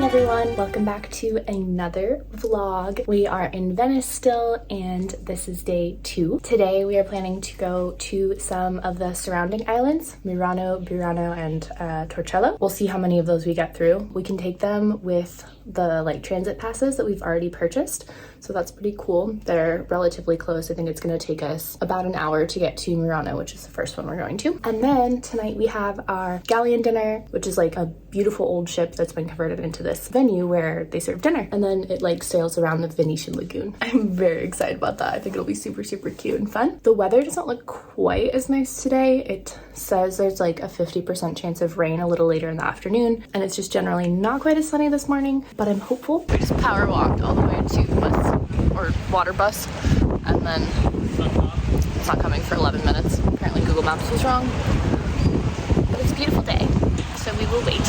everyone, welcome back to another vlog. We are in Venice still, and this is day 2. Today we are planning to go to some of the surrounding islands, Murano, and Torcello. We'll see how many of those we get through. We can take them with the transit passes that we've already purchased, so that's pretty cool. They're relatively close. I think it's going to take us about an hour to get to Murano, which is the first one we're going to. And then tonight we have our Galleon dinner, which is like a beautiful old ship that's been converted into this venue where they serve dinner, and then it sails around the Venetian Lagoon. I'm very excited about that. I think it'll be super cute and fun. The weather doesn't look quite as nice today. It says there's a 50% chance of rain a little later in the afternoon, and it's just generally not quite as sunny this morning, but I'm hopeful. We just power walked all the way to bus or water bus, and then it's not coming for 11 minutes. Apparently Google Maps was wrong, but it's a beautiful day, so we will wait.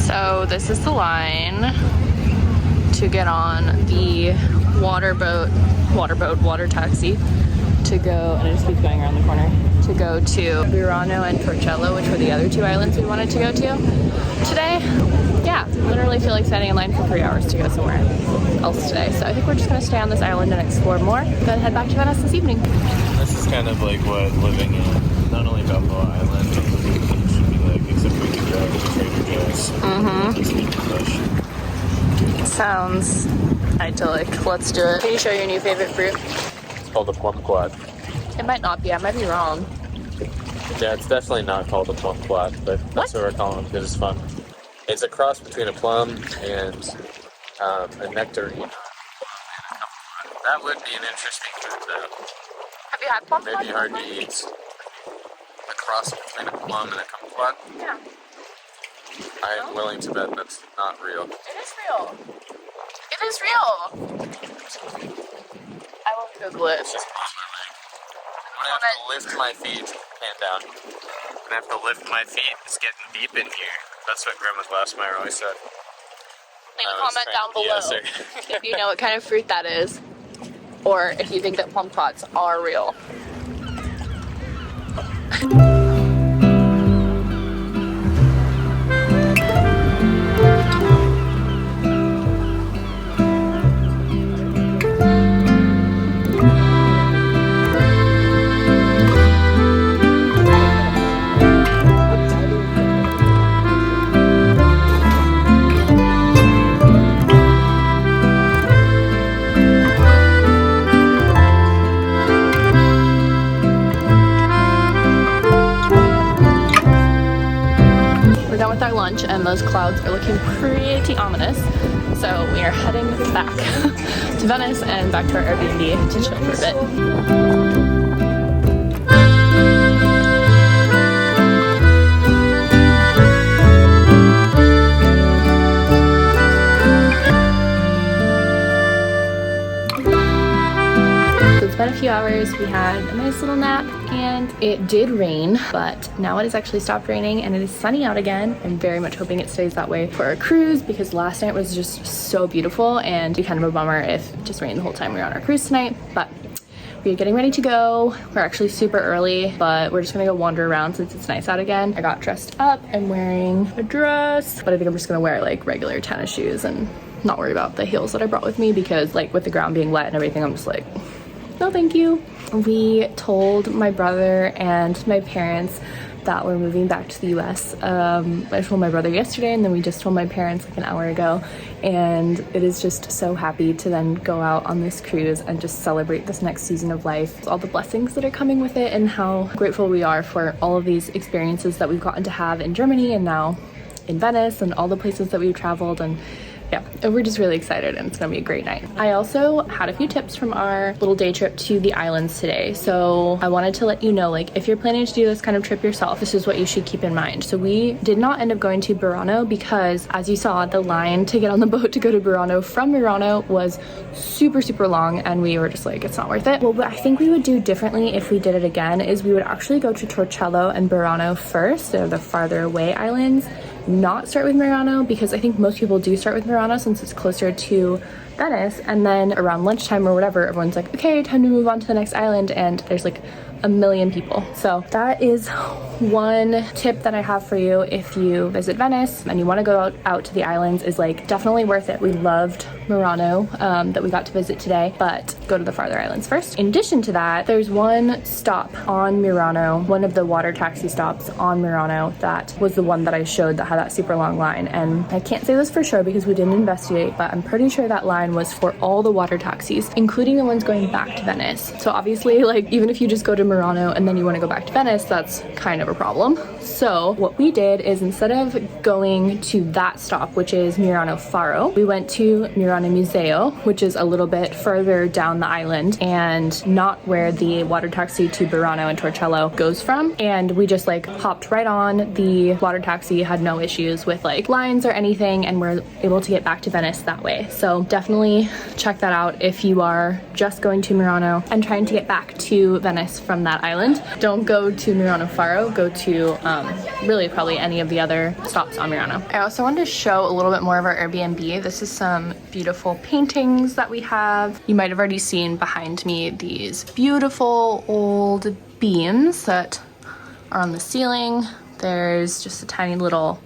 So this is the line to get on the water taxi to go, and it just keeps going around the corner, to go to Murano and Torcello, which were the other 2 islands we wanted to go to today. Yeah, literally feel like standing in line for 3 hours to go somewhere else today. So I think we're just gonna stay on this island and explore more, then head back to Venice this evening. This is kind of like what living in not only Balboa Island, but living in Beach should be like, except we could go to Trader Joe's. Sounds idyllic. Let's do it. Can you show your new favorite fruit? It's called a kumquat. It might not be. I might be wrong. Yeah, it's definitely not called a kumquat, but that's what we're calling it because it's fun. It's a cross between a plum and a nectarine. That would be an interesting fruit, though. Have you had plum? Maybe hard to eat. A cross between a plum and a kumquat? Yeah. I'm willing to bet that's not real. It is real. It is real. I will Google it. It's just close my leg. I'm gonna have to lift my feet, hand down. I'm gonna have to lift my feet. It's getting deep in here. That's what Grandma Glassmeyer always said. Leave a comment down below if you know what kind of fruit that is, or if you think that kumquats are real. lunch and those clouds are looking pretty ominous. So we are heading back to Venice and back to our Airbnb to chill for a bit. Been a few hours. We had a nice little nap and it did rain, but now it has actually stopped raining and it is sunny out again. I'm very much hoping it stays that way for our cruise because last night was just so beautiful and it'd be kind of a bummer if it just rained the whole time we were on our cruise tonight. But we're getting ready to go. We're actually super early, but we're just gonna go wander around since it's nice out again. I got dressed up. I'm wearing a dress, but I think I'm just gonna wear like regular tennis shoes and not worry about the heels that I brought with me because like with the ground being wet and everything, I'm just like, no thank you. We told my brother and my parents that we're moving back to the US. I told my brother yesterday and then we just told my parents like an hour ago, and it is just so happy to then go out on this cruise and just celebrate this next season of life, all the blessings that are coming with it and how grateful we are for all of these experiences that we've gotten to have in Germany and now in Venice and all the places that we've traveled. And yeah, we're just really excited and it's gonna be a great night. I also had a few tips from our little day trip to the islands today. So I wanted to let you know, like if you're planning to do this kind of trip yourself, this is what you should keep in mind. So we did not end up going to Murano because as you saw, the line to get on the boat to go to Murano from Murano was super, super long and we were just like, it's not worth it. Well, what I think we would do differently if we did it again is we would actually go to Torcello and Murano first. They're the farther away islands. Not start with Murano because I think most people do start with Murano since it's closer to Venice, and then around lunchtime or whatever everyone's like, okay, time to move on to the next island, and there's like a million people. So that is one tip that I have for you if you visit Venice and you want to go out to the islands, is like definitely worth it. We loved Murano that we got to visit today, but go to the farther islands first. In addition to that, there's one stop on Murano, one of the water taxi stops on Murano that was the one that I showed that had that super long line, and I can't say this for sure because we didn't investigate, but I'm pretty sure that line was for all the water taxis, including the ones going back to Venice. So obviously, like even if you just go to Murano and then you want to go back to Venice, that's kind of a problem. So what we did is instead of going to that stop, which is Murano Faro, we went to Murano Museo, which is a little bit further down the island and not where the water taxi to Murano and Torcello goes from. And we just like hopped right on the water taxi, had no issues with like lines or anything, and we're able to get back to Venice that way. So definitely check that out if you are just going to Murano and trying to get back to Venice from that island. Don't go to Murano Faro, go to really probably any of the other stops on Murano. I also wanted to show a little bit more of our Airbnb. This is some beautiful paintings that we have. You might have already seen behind me these beautiful old beams that are on the ceiling. There's just a tiny little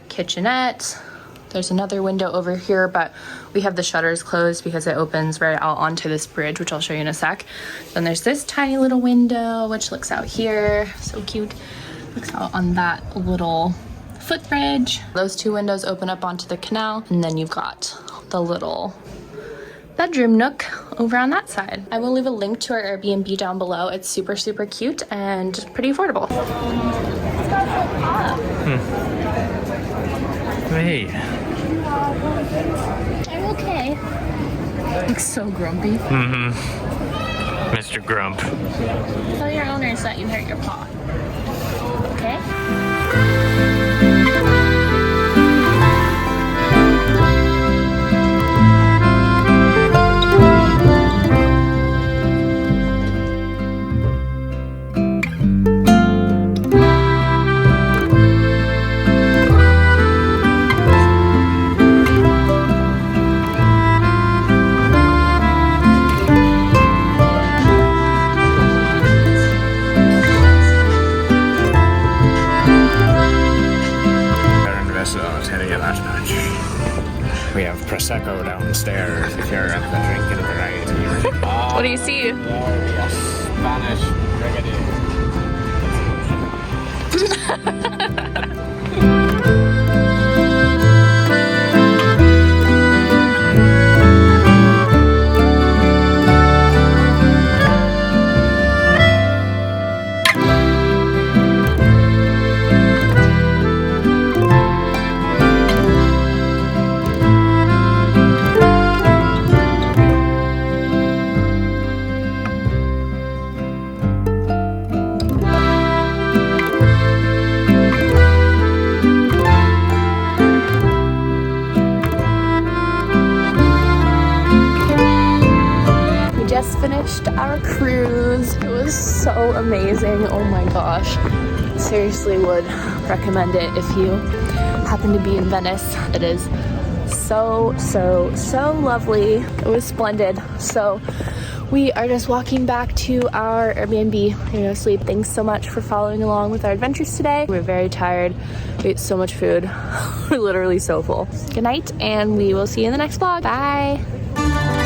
kitchenette. There's another window over here, but we have the shutters closed because it opens right out onto this bridge, which I'll show you in a sec. Then there's this tiny little window, which looks out here. So cute. Looks out on that little footbridge. Those two windows open up onto the canal, and then you've got the little bedroom nook over on that side. I will leave a link to our Airbnb down below. It's super, super cute and pretty affordable. Hey. I'm okay. Looks so grumpy. Mr. Grump. Tell your owners that you hurt your paw. Okay? We have Prosecco downstairs if you're at the drinking variety. What do you see? Spanish so amazing. Oh my gosh. Seriously would recommend it if you happen to be in Venice. It is so lovely. It was splendid. So we are just walking back to our Airbnb. We're gonna sleep. Thanks so much for following along with our adventures today. We're very tired. We ate so much food. We're literally so full. Good night, and we will see you in the next vlog. Bye.